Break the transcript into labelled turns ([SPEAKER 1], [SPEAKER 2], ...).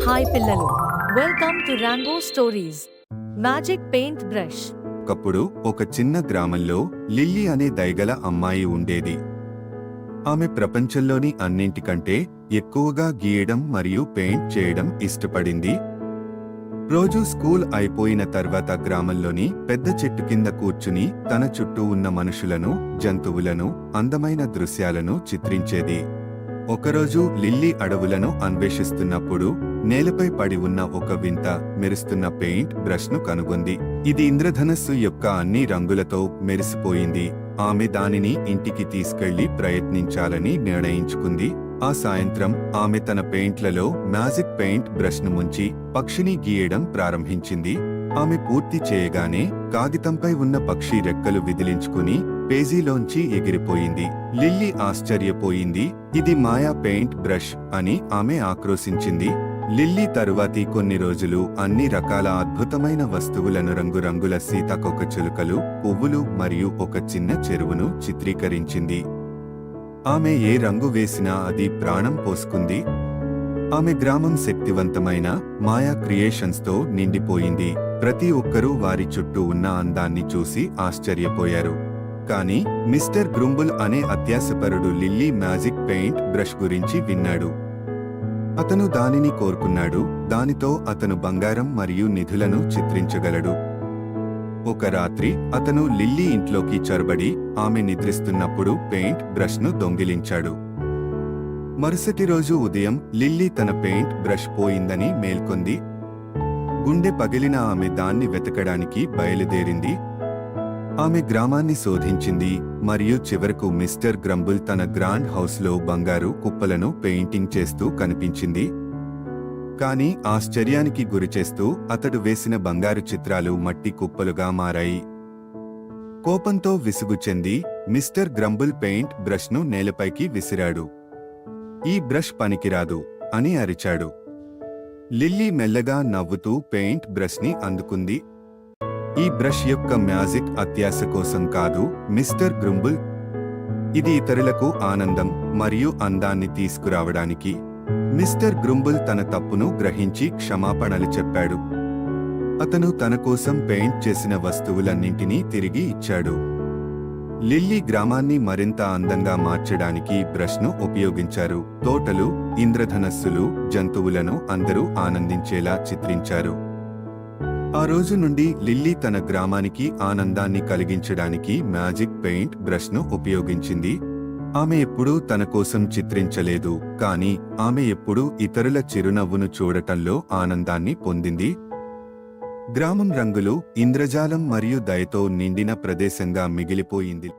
[SPEAKER 1] Hi పిల్లలు, welcome to Rango stories. Magic paint brush.
[SPEAKER 2] ఒకప్పుడు ఒక చిన్న గ్రామంలో లిల్లీ అనే దయగల అమ్మాయి ఉండేది. ఆమె ప్రపంచంలోని అన్నింటికంటే ఎక్కువగా గీయడం మరియు పెయింట్ చేయడం ఇష్టపడింది. రోజు స్కూల్ అయిపోయిన తర్వాత గ్రామంలోని పెద్ద చెట్టు కింద కూర్చుని తన చుట్టూ ఉన్న మనుషులను, జంతువులను, అందమైన దృశ్యాలను చిత్రించేది. ఒకరోజు లిల్లీ అడవులను అన్వేషిస్తున్నప్పుడు నేలపై పడి ఉన్న ఒక వింత మెరుస్తున్న పెయింట్ బ్రష్ ను కనుగొంది. ఇది ఇంద్రధనస్సు యొక్క అన్ని రంగులతో మెరిసిపోయింది. ఆమె దానిని ఇంటికి తీసుకెళ్లి ప్రయత్నించాలని నిర్ణయించుకుంది. ఆ సాయంత్రం ఆమె తన పెయింట్లలో మ్యాజిక్ పెయింట్ బ్రష్ ను ముంచి పక్షిని గీయడం ప్రారంభించింది. ఆమె పూర్తి చేయగానే కాగితంపై ఉన్న పక్షి రెక్కలు విదిలించుకుని పేజీలోంచి ఎగిరిపోయింది. లిల్లీ ఆశ్చర్యపోయింది. ఇది మాయా పెయింట్ బ్రష్ అని ఆమె ఆక్రోశించింది. లిల్లీ తరువాతి కొన్ని రోజులు అన్ని రకాల అద్భుతమైన వస్తువులను, రంగురంగుల సీతాకోకచిలుకలు, పువ్వులు మరియు ఒక చిన్న చెరువును చిత్రీకరించింది. ఆమె ఏ రంగు వేసినా అది ప్రాణం పోసుకుంది. ఆమె గ్రామం శక్తివంతమైన మాయా క్రియేషన్స్ తో నిండిపోయింది. ప్రతి ఒక్కరూ వారి చుట్టూ ఉన్న అందాన్ని చూసి ఆశ్చర్యపోయారు. కానీ మిస్టర్ గ్రుంబుల్ అనే అత్యాశపరుడు లిల్లీ మ్యాజిక్ పెయింట్ బ్రష్ గురించి విన్నాడు. అతను దానిని కోరుకున్నాడు. దానితో అతను బంగారం మరియు నిధులను చిత్రించగలడు. ఒక రాత్రి అతను లిల్లీ ఇంట్లోకి చొరబడి ఆమె నిద్రిస్తున్నప్పుడు పెయింట్ బ్రష్ ను దొంగిలించాడు. మరుసటి రోజు ఉదయం లిల్లీ తన పెయింట్ బ్రష్ పోయిందని మేల్కొంది. గుండె పగిలిన ఆమె దాన్ని వెతకడానికి బయలుదేరింది. ఆమె గ్రామాన్ని శోధించింది మరియు చివరకు మిస్టర్ గ్రంబుల్ తన గ్రాండ్ హౌస్ లో బంగారు కుప్పలను పెయింటింగ్ చేస్తూ కనిపించింది. కానీ ఆశ్చర్యానికి గురిచేస్తూ అతడు వేసిన బంగారు చిత్రాలు మట్టి కుప్పలుగా మారాయి. కోపంతో విసుగు చెంది మిస్టర్ గ్రంబుల్ పెయింట్ బ్రష్ ను నేలపైకి విసిరాడు. ఈ బ్రష్ పనికిరాదు అని అరిచాడు. లిల్లీ మెల్లగా నవ్వుతూ పెయింట్ బ్రష్ ని అందుకుంది. ఈ బ్రష్ యొక్క మ్యాజిక్ అత్యాశ కోసం కాదు మిస్టర్ గ్రుంబుల్. ఇది ఇతరులకు ఆనందం మరియు అందాన్ని తీసుకురావడానికి. మిస్టర్ గ్రుంబుల్ తన తప్పును గ్రహించి క్షమాపణలు చెప్పాడు. అతను తన కోసం పెయింట్ చేసిన వస్తువులన్నింటినీ తిరిగి ఇచ్చాడు. లిల్లీ గ్రామాన్ని మరింత అందంగా మార్చడానికి బ్రష్ ను ఉపయోగించారు. తోటలు, ఇంద్రధనస్సులు, జంతువులను అందరూ ఆనందించేలా చిత్రించారు. ఆ రోజు నుండి లిల్లీ తన గ్రామానికి ఆనందాన్ని కలిగించడానికి మ్యాజిక్ పెయింట్ బ్రష్ ను ఉపయోగించింది. ఆమె ఎప్పుడూ తన కోసం చిత్రించలేదు, కానీ ఆమె ఎప్పుడూ ఇతరుల చిరునవ్వును చూడటంలో ఆనందాన్ని పొందింది. గ్రామం రంగులు, ఇంద్రజాలం మరియు దయతో నిండిన ప్రదేశంగా మిగిలిపోయింది.